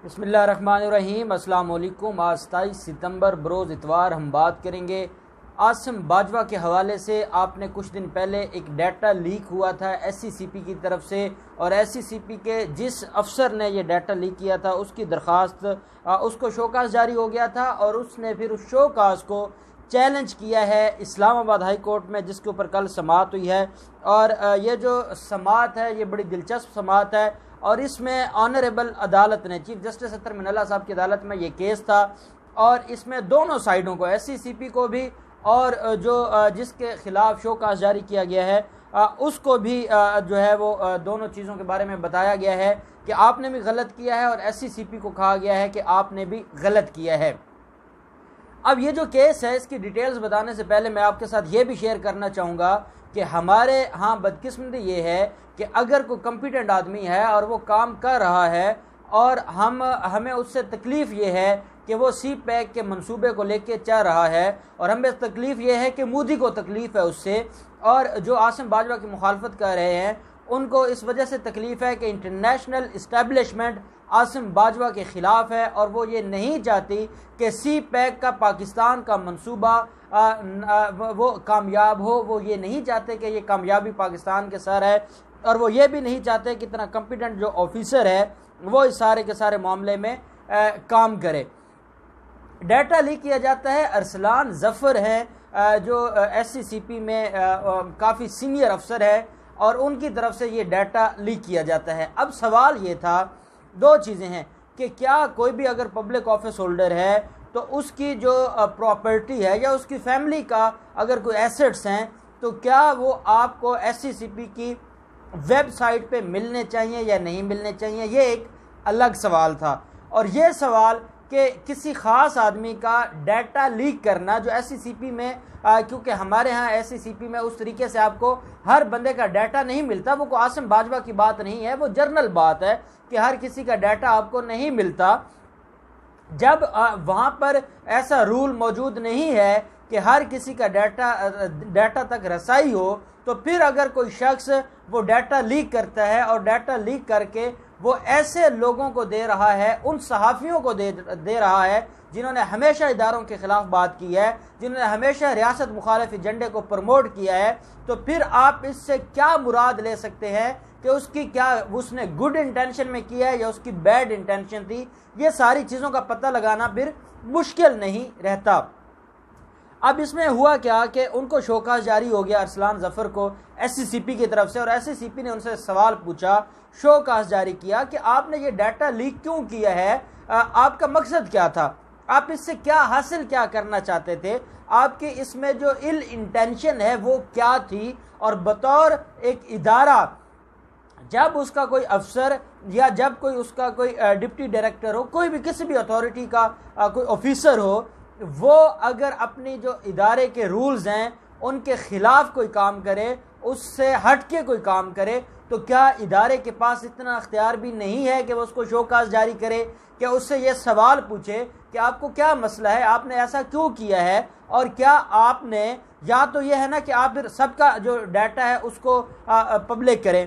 بسم اللہ الرحمن الرحیم۔ السلام علیکم۔ آج 27 ستمبر بروز اتوار ہم بات کریں گے عاصم باجوہ کے حوالے سے۔ آپ نے کچھ دن پہلے ایک ڈیٹا لیک ہوا تھا ایس سی سی پی کی طرف سے، اور ایس سی سی پی کے جس افسر نے یہ ڈیٹا لیک کیا تھا اس کی درخواست اس کو شوکاز جاری ہو گیا تھا، اور اس نے پھر اس شوکاز کو چیلنج کیا ہے اسلام آباد ہائی کورٹ میں، جس کے اوپر کل سماعت ہوئی ہے۔ اور یہ جو سماعت ہے یہ بڑی دلچسپ سماعت ہے، اور اس میں آنریبل عدالت نے چیف جسٹس اطہر من اللہ صاحب کی عدالت میں یہ کیس تھا، اور اس میں دونوں سائیڈوں کو، ایس سی سی پی کو بھی اور جو جس کے خلاف شوکاز جاری کیا گیا ہے اس کو بھی جو ہے وہ دونوں چیزوں کے بارے میں بتایا گیا ہے کہ آپ نے بھی غلط کیا ہے، اور ایس سی سی پی کو کہا گیا ہے کہ آپ نے بھی غلط کیا ہے۔ اب یہ جو کیس ہے اس کی ڈیٹیلز بتانے سے پہلے میں آپ کے ساتھ یہ بھی شیئر کرنا چاہوں گا کہ ہمارے ہاں بدقسمتی یہ ہے کہ اگر کوئی کمپیٹنٹ آدمی ہے اور وہ کام کر رہا ہے، اور ہمیں اس سے تکلیف یہ ہے کہ وہ سی پیک کے منصوبے کو لے کے چل رہا ہے، اور ہمیں تکلیف یہ ہے کہ مودی کو تکلیف ہے اس سے، اور جو عاصم باجوہ کی مخالفت کر رہے ہیں ان کو اس وجہ سے تکلیف ہے کہ انٹرنیشنل اسٹیبلشمنٹ عاصم باجوہ کے خلاف ہے، اور وہ یہ نہیں چاہتی کہ سی پیک کا پاکستان کا منصوبہ وہ کامیاب ہو۔ وہ یہ نہیں چاہتے کہ یہ کامیابی پاکستان کے سر ہے، اور وہ یہ بھی نہیں چاہتے کہ اتنا کمپیٹنٹ جو آفیسر ہے وہ اس سارے کے سارے معاملے میں کام کرے۔ ڈیٹا لیک کیا جاتا ہے، ارسلان ظفر ہیں جو ایس سی سی پی میں کافی سینئر افسر ہے، اور ان کی طرف سے یہ ڈیٹا لیک کیا جاتا ہے۔ اب سوال یہ تھا، دو چیزیں ہیں کہ کیا کوئی بھی اگر پبلک آفس ہولڈر ہے تو اس کی جو پراپرٹی ہے یا اس کی فیملی کا اگر کوئی ایسٹس ہیں تو کیا وہ آپ کو ایس سی سی پی کی ویب سائٹ پہ ملنے چاہیے یا نہیں ملنے چاہیے، یہ ایک الگ سوال تھا۔ اور یہ سوال کہ کسی خاص آدمی کا ڈیٹا لیک کرنا جو ایس سی سی پی میں کیونکہ ہمارے ہاں ایس سی سی پی میں اس طریقے سے آپ کو ہر بندے کا ڈیٹا نہیں ملتا، وہ کوئی عاصم باجوہ کی بات نہیں ہے، وہ جرنل بات ہے کہ ہر کسی کا ڈیٹا آپ کو نہیں ملتا۔ جب وہاں پر ایسا رول موجود نہیں ہے کہ ہر کسی کا ڈیٹا تک رسائی ہو، تو پھر اگر کوئی شخص وہ ڈیٹا لیک کرتا ہے اور ڈیٹا لیک کر کے وہ ایسے لوگوں کو دے رہا ہے، ان صحافیوں کو دے رہا ہے جنہوں نے ہمیشہ اداروں کے خلاف بات کی ہے، جنہوں نے ہمیشہ ریاست مخالف ایجنڈے کو پروموٹ کیا ہے، تو پھر آپ اس سے کیا مراد لے سکتے ہیں کہ اس نے گڈ انٹینشن میں کیا ہے یا اس کی بیڈ انٹینشن تھی؟ یہ ساری چیزوں کا پتہ لگانا پھر مشکل نہیں رہتا۔ اب اس میں ہوا کیا کہ ان کو شوکاز جاری ہو گیا ارسلان ظفر کو ایس سی سی پی کی طرف سے، اور ایس سی سی پی نے ان سے سوال پوچھا، شوکاز جاری کیا کہ آپ نے یہ ڈیٹا لیک کیوں کیا ہے، آپ کا مقصد کیا تھا، آپ اس سے کیا حاصل کیا کرنا چاہتے تھے، آپ کی اس میں جو ایل انٹینشن ہے وہ کیا تھی۔ اور بطور ایک ادارہ جب اس کا کوئی افسر یا جب کوئی اس کا کوئی ڈپٹی ڈائریکٹر ہو، کوئی بھی کسی بھی اتھارٹی کا کوئی آفیسر ہو، وہ اگر اپنی جو ادارے کے رولز ہیں ان کے خلاف کوئی کام کرے، اس سے ہٹ کے کوئی کام کرے، تو کیا ادارے کے پاس اتنا اختیار بھی نہیں ہے کہ وہ اس کو شوکاز جاری کرے، کہ اس سے یہ سوال پوچھے کہ آپ کو کیا مسئلہ ہے، آپ نے ایسا کیوں کیا ہے، اور کیا آپ نے یا تو یہ ہے نا کہ آپ پھر سب کا جو ڈیٹا ہے اس کو پبلک کریں،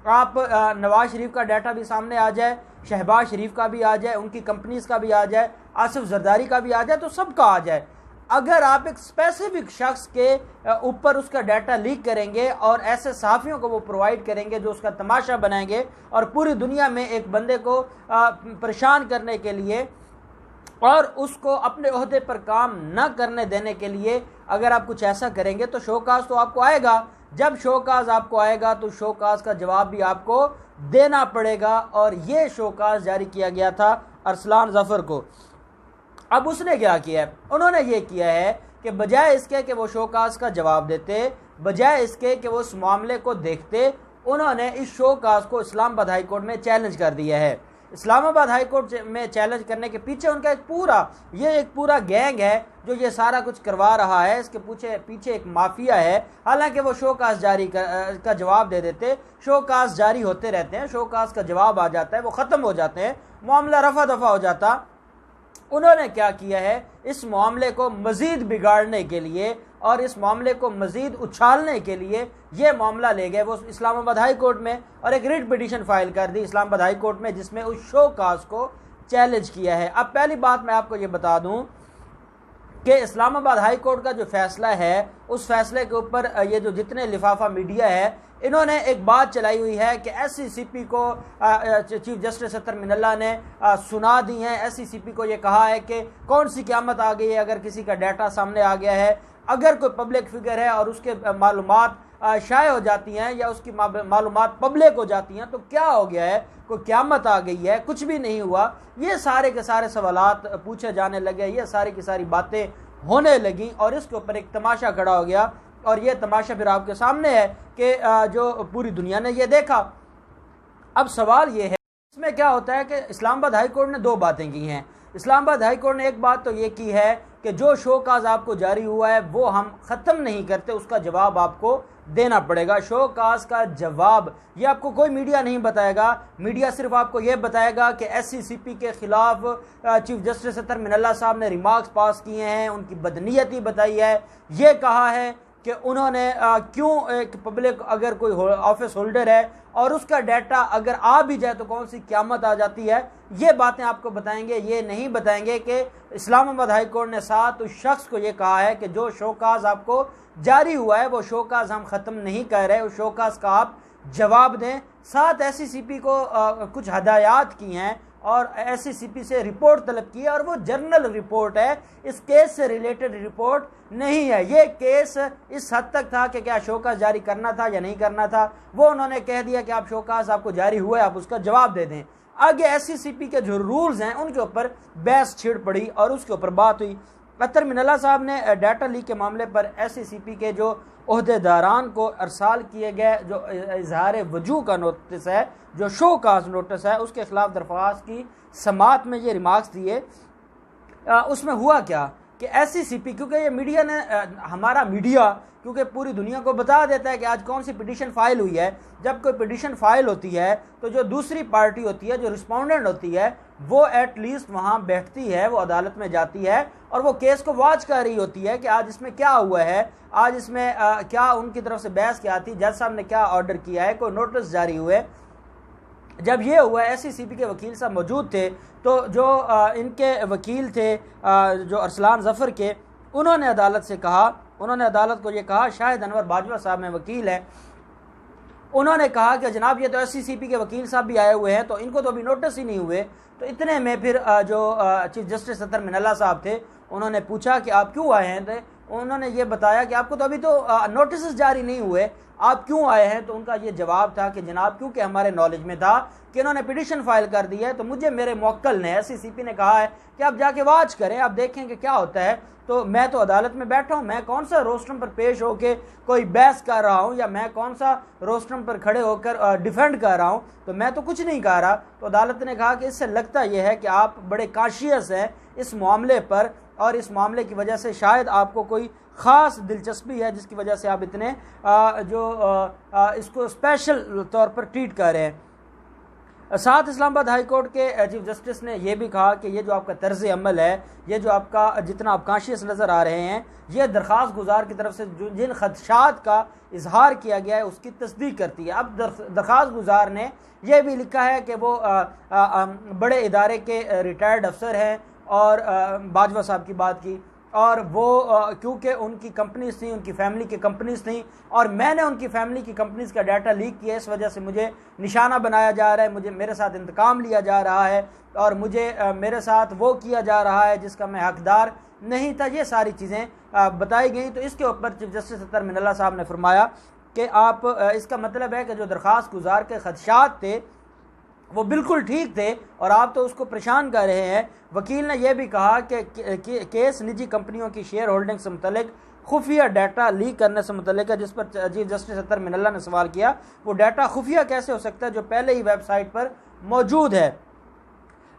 آپ نواز شریف کا ڈیٹا بھی سامنے آ جائے، شہباز شریف کا بھی آ جائے، ان کی کمپنیز کا بھی آ جائے، آصف زرداری کا بھی آ جائے، تو سب کا آ جائے۔ اگر آپ ایک اسپیسیفک شخص کے اوپر اس کا ڈیٹا لیک کریں گے اور ایسے صحافیوں کو وہ پرووائڈ کریں گے جو اس کا تماشا بنائیں گے، اور پوری دنیا میں ایک بندے کو پریشان کرنے کے لیے اور اس کو اپنے عہدے پر کام نہ کرنے دینے کے لیے اگر آپ کچھ ایسا کریں گے تو شوکاز تو آپ کو آئے گا۔ جب شوکاز آپ کو آئے گا تو شوکاز کا جواب بھی آپ کو دینا پڑے گا، اور یہ شوکاز جاری کیا گیا تھا ارسلان ظفر کو۔ اب اس نے کیا کیا ہے، انہوں نے یہ کیا ہے کہ بجائے اس کے کہ وہ شوکاز کا جواب دیتے، بجائے اس کے کہ وہ اس معاملے کو دیکھتے، انہوں نے اس شوکاز کو اسلام آباد ہائی کورٹ میں چیلنج کر دیا ہے۔ اسلام آباد ہائی کورٹ میں چیلنج کرنے کے پیچھے ان کا ایک پورا گینگ ہے جو یہ سارا کچھ کروا رہا ہے، اس کے پیچھے ایک مافیا ہے۔ حالانکہ وہ شوکاز جاری کا جواب دے دیتے، شوکاز جاری ہوتے رہتے ہیں، شوکاز کا جواب آ جاتا ہے، وہ ختم ہو جاتے ہیں، معاملہ رفع دفع ہو جاتا۔ انہوں نے کیا کیا ہے، اس معاملے کو مزید بگاڑنے کے لیے اور اس معاملے کو مزید اچھالنے کے لیے یہ معاملہ لے گئے وہ اسلام آباد ہائی کورٹ میں، اور ایک ریٹ پٹیشن فائل کر دی اسلام آباد ہائی کورٹ میں، جس میں اس شو کاز کو چیلنج کیا ہے۔ اب پہلی بات میں آپ کو یہ بتا دوں کہ اسلام آباد ہائی کورٹ کا جو فیصلہ ہے اس فیصلے کے اوپر یہ جو جتنے لفافہ میڈیا ہے انہوں نے ایک بات چلائی ہوئی ہے کہ ایس سی سی پی کو چیف جسٹس اطہر من اللہ نے سنا دی ہیں۔ ایس سی سی پی کو یہ کہا ہے کہ کون سی قیامت آ گئی ہے اگر کسی کا ڈیٹا سامنے آ گیا ہے، اگر کوئی پبلک فگر ہے اور اس کے معلومات شائع ہو جاتی ہیں یا اس کی معلومات پبلک ہو جاتی ہیں تو کیا ہو گیا ہے، کوئی قیامت آ گئی ہے؟ کچھ بھی نہیں ہوا۔ یہ سارے کے سارے سوالات پوچھے جانے لگے، یہ ساری کی ساری باتیں ہونے لگیں اور اس کے اوپر ایک تماشا کھڑا ہو گیا، اور یہ تماشا پھر آپ کے سامنے ہے کہ جو پوری دنیا نے یہ دیکھا۔ اب سوال یہ ہے اس میں کیا ہوتا ہے کہ اسلام آباد ہائی کورٹ نے دو باتیں کی ہیں۔ اسلام آباد ہائی کورٹ نے ایک بات تو یہ کی ہے کہ جو شو کاز آپ کو جاری ہوا ہے وہ ہم ختم نہیں کرتے، اس کا جواب آپ کو دینا پڑے گا۔ شو کاز کا جواب یہ آپ کو کوئی میڈیا نہیں بتائے گا، میڈیا صرف آپ کو یہ بتائے گا کہ ایس سی سی پی کے خلاف چیف جسٹس اطہر من اللہ صاحب نے ریمارکس پاس کیے ہیں، ان کی بدنیتی بتائی ہے، یہ کہا ہے کہ انہوں نے کیوں ایک پبلک اگر کوئی آفس ہولڈر ہے اور اس کا ڈیٹا اگر آ بھی جائے تو کون سی قیامت آ جاتی ہے، یہ باتیں آپ کو بتائیں گے۔ یہ نہیں بتائیں گے کہ اسلام آباد ہائی کورٹ نے ساتھ اس شخص کو یہ کہا ہے کہ جو شوکاز آپ کو جاری ہوا ہے وہ شوکاز ہم ختم نہیں کر رہے، اس شوکاز کا آپ جواب دیں۔ ساتھ ایس سی سی پی کو کچھ ہدایات کی ہیں اور ایس سی سی پی سے رپورٹ طلب کی ہے، اور وہ جرنل رپورٹ ہے، اس کیس سے ریلیٹڈ رپورٹ نہیں ہے۔ یہ کیس اس حد تک تھا کہ کیا شوکاز جاری کرنا تھا یا نہیں کرنا تھا، وہ انہوں نے کہہ دیا کہ آپ شوکاز آپ کو جاری ہوا ہے، آپ اس کا جواب دے دیں۔ آگے ایس سی سی پی کے جو رولز ہیں ان کے اوپر بحث چھڑ پڑی اور اس کے اوپر بات ہوئی۔ اطہر من اللہ صاحب نے ڈیٹا لیک کے معاملے پر ایس سی سی پی کے جو عہدے داران کو ارسال کیے گئے جو اظہار وجوہ کا نوٹس ہے، جو شو کاز نوٹس ہے، اس کے خلاف درخواست کی سماعت میں یہ ریمارکس دیے۔ اس میں ہوا کیا کہ ایس سی سی پی، کیونکہ یہ میڈیا نے ہمارا میڈیا کیونکہ پوری دنیا کو بتا دیتا ہے کہ آج کون سی پٹیشن فائل ہوئی ہے، جب کوئی پٹیشن فائل ہوتی ہے تو جو دوسری پارٹی ہوتی ہے، جو رسپونڈنٹ ہوتی ہے، وہ ایٹ لیسٹ وہاں بیٹھتی ہے، وہ عدالت میں جاتی ہے اور وہ کیس کو واچ کر رہی ہوتی ہے کہ آج اس میں کیا ہوا ہے، آج اس میں کیا ان کی طرف سے بحث کیا تھی، جج صاحب نے کیا آرڈر کیا ہے، کوئی نوٹس جاری ہوئے۔ جب یہ ہوا ایس سی سی پی کے وکیل صاحب موجود تھے تو جو ان کے وکیل تھے جو ارسلان ظفر کے، انہوں نے عدالت سے کہا، انہوں نے عدالت کو یہ کہا، شاہد انور باجوہ صاحب میں وکیل ہیں، انہوں نے کہا کہ جناب یہ تو ایس سی سی پی کے وکیل صاحب بھی آئے ہوئے ہیں تو ان کو تو ابھی نوٹس ہی نہیں ہوئے۔ تو اتنے میں پھر جو چیف جسٹس اطہر من اللہ صاحب تھے انہوں نے پوچھا کہ آپ کیوں آئے ہیں، انہوں نے یہ بتایا کہ آپ کو تو ابھی تو نوٹسز جاری نہیں ہوئے، آپ کیوں آئے ہیں؟ تو ان کا یہ جواب تھا کہ جناب کیونکہ ہمارے نالج میں تھا کہ انہوں نے پٹیشن فائل کر دی ہے تو مجھے میرے موکل نے ایس سی سی پی نے کہا ہے کہ آپ جا کے واچ کریں، آپ دیکھیں کہ کیا ہوتا ہے۔ تو میں تو عدالت میں بیٹھا ہوں، میں کون سا روسٹرم پر پیش ہو کے کوئی بحث کر رہا ہوں یا میں کون سا روسٹرم پر کھڑے ہو کر ڈیفینڈ کر رہا ہوں، تو میں تو کچھ نہیں کہہ رہا۔ تو عدالت نے کہا کہ اس سے لگتا یہ ہے کہ آپ بڑے کانشیس ہیں اس معاملے پر اور اس معاملے کی وجہ سے شاید آپ کو کوئی خاص دلچسپی ہے جس کی وجہ سے آپ اتنے اس کو اسپیشل طور پر ٹریٹ کر رہے ہیں۔ ساتھ اسلام آباد ہائی کورٹ کے چیف جسٹس نے یہ بھی کہا کہ یہ جو آپ کا طرز عمل ہے، یہ جو آپ کا جتنا آپ کانشیس نظر آ رہے ہیں، یہ درخواست گزار کی طرف سے جن خدشات کا اظہار کیا گیا ہے اس کی تصدیق کرتی ہے۔ اب درخواست گزار نے یہ بھی لکھا ہے کہ وہ بڑے ادارے کے ریٹائرڈ افسر ہیں اور باجوہ صاحب کی بات کی، اور وہ کیونکہ ان کی کمپنیز تھیں، ان کی فیملی کی کمپنیز تھیں اور میں نے ان کی فیملی کی کمپنیز کا ڈیٹا لیک کیا، اس وجہ سے مجھے نشانہ بنایا جا رہا ہے، میرے ساتھ انتقام لیا جا رہا ہے اور مجھے میرے ساتھ وہ کیا جا رہا ہے جس کا میں حقدار نہیں تھا۔ یہ ساری چیزیں بتائی گئیں۔ تو اس کے اوپر چیف جسٹس اطہر من اللہ صاحب نے فرمایا کہ آپ اس کا مطلب ہے کہ جو درخواست گزار کے خدشات تھے وہ بالکل ٹھیک تھے اور آپ تو اس کو پریشان کر رہے ہیں۔ وکیل نے یہ بھی کہا کہ کیس نجی کمپنیوں کی شیئر ہولڈنگ سے متعلق خفیہ ڈیٹا لیک کرنے سے متعلق ہے، جس پر چیف جسٹس اطہر من اللہ نے سوال کیا وہ ڈیٹا خفیہ کیسے ہو سکتا ہے جو پہلے ہی ویب سائٹ پر موجود ہے۔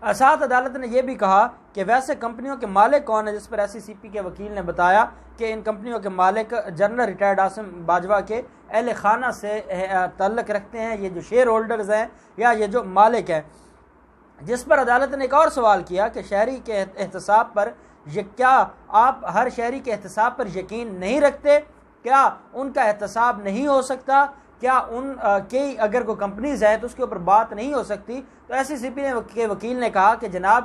ساتھ عدالت نے یہ بھی کہا کہ ویسے کمپنیوں کے مالک کون ہیں، جس پر ایس سی سی پی کے وکیل نے بتایا کہ ان کمپنیوں کے مالک جنرل ریٹائرڈ عاصم باجوہ کے اہل خانہ سے تعلق رکھتے ہیں، یہ جو شیئر ہولڈرز ہیں یا یہ جو مالک ہیں۔ جس پر عدالت نے ایک اور سوال کیا کہ شہری کے احتساب پر کیا آپ ہر شہری کے احتساب پر یقین نہیں رکھتے؟ کیا ان کا احتساب نہیں ہو سکتا؟ کیا ان کی اگر کوئی کمپنیز ہے تو اس کے اوپر بات نہیں ہو سکتی؟ تو ایس سی سی پی کے وکیل نے کہا کہ جناب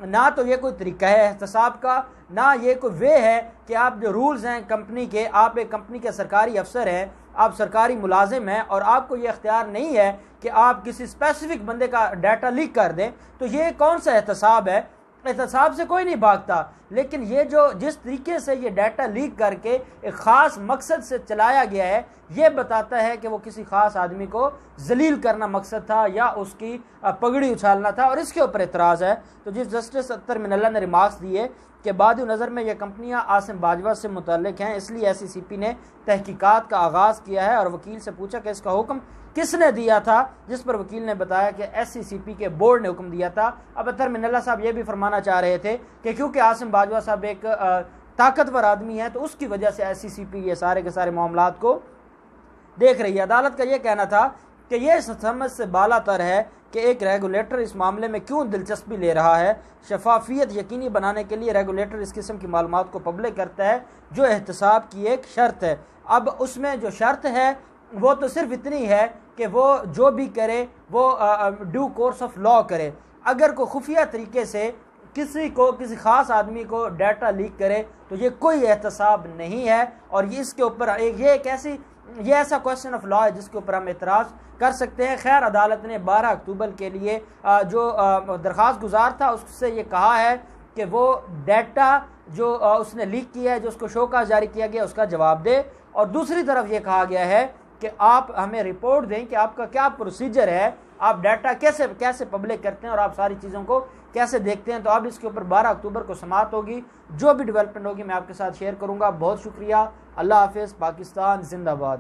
نہ تو یہ کوئی طریقہ ہے احتساب کا، نہ یہ کوئی وے ہے کہ آپ جو رولز ہیں کمپنی کے، آپ ایک کمپنی کے سرکاری افسر ہیں، آپ سرکاری ملازم ہیں، اور آپ کو یہ اختیار نہیں ہے کہ آپ کسی اسپیسیفک بندے کا ڈیٹا لیک کر دیں، تو یہ کون سا احتساب ہے؟ احتساب سے کوئی نہیں بھاگتا، لیکن یہ جو جس طریقے سے یہ ڈیٹا لیک کر کے ایک خاص مقصد سے چلایا گیا ہے، یہ بتاتا ہے کہ وہ کسی خاص آدمی کو ذلیل کرنا مقصد تھا یا اس کی پگڑی اچھالنا تھا، اور اس کے اوپر اعتراض ہے۔ تو جس جسٹس اختر من اللہ نے ریمارکس دیے کہ بعد نظر میں یہ کمپنیاں عاصم باجوہ سے متعلق ہیں، اس لیے ایس سی سی پی نے تحقیقات کا آغاز کیا ہے، اور وکیل سے پوچھا کہ اس کا حکم کس نے دیا تھا، جس پر وکیل نے بتایا کہ ایس سی سی پی کے بورڈ نے حکم دیا تھا۔ اب اختر من اللہ صاحب یہ بھی فرمانا چاہ رہے تھے کہ کیونکہ عاصم باجوہ صاحب ایک طاقتور آدمی ہے تو اس کی وجہ سے ایس سی سی پی یہ سارے کے سارے معاملات کو دیکھ رہی ہے۔ عدالت کا یہ کہنا تھا کہ یہ سمجھ سے بالا تر ہے کہ ایک ریگولیٹر اس معاملے میں کیوں دلچسپی لے رہا ہے۔ شفافیت یقینی بنانے کے لیے ریگولیٹر اس قسم کی معلومات کو پبلک کرتا ہے جو احتساب کی ایک شرط ہے۔ اب اس میں جو شرط ہے وہ تو صرف اتنی ہے کہ وہ جو بھی کرے وہ ڈیو کورس آف لا کرے۔ اگر کوئی خفیہ طریقے سے کسی خاص آدمی کو ڈیٹا لیک کرے تو یہ کوئی احتساب نہیں ہے، اور یہ اس کے اوپر یہ ایسا کوسچن آف لا ہے جس کے اوپر ہم اعتراض کر سکتے ہیں۔ خیر عدالت نے 12 اکتوبر کے لیے جو درخواست گزار تھا اس سے یہ کہا ہے کہ وہ ڈیٹا جو اس نے لیک کیا ہے، جو اس کو شوکاز جاری کیا گیا، اس کا جواب دے، اور دوسری طرف یہ کہا گیا ہے کہ آپ ہمیں رپورٹ دیں کہ آپ کا کیا پروسیجر ہے، آپ ڈیٹا کیسے پبلک کرتے ہیں اور آپ ساری چیزوں کو کیسے دیکھتے ہیں۔ تو اب اس کے اوپر 12 اکتوبر کو سماعت ہوگی، جو بھی ڈیولپمنٹ ہوگی میں آپ کے ساتھ شیئر کروں گا۔ بہت شکریہ، اللہ حافظ، پاکستان زندہ باد۔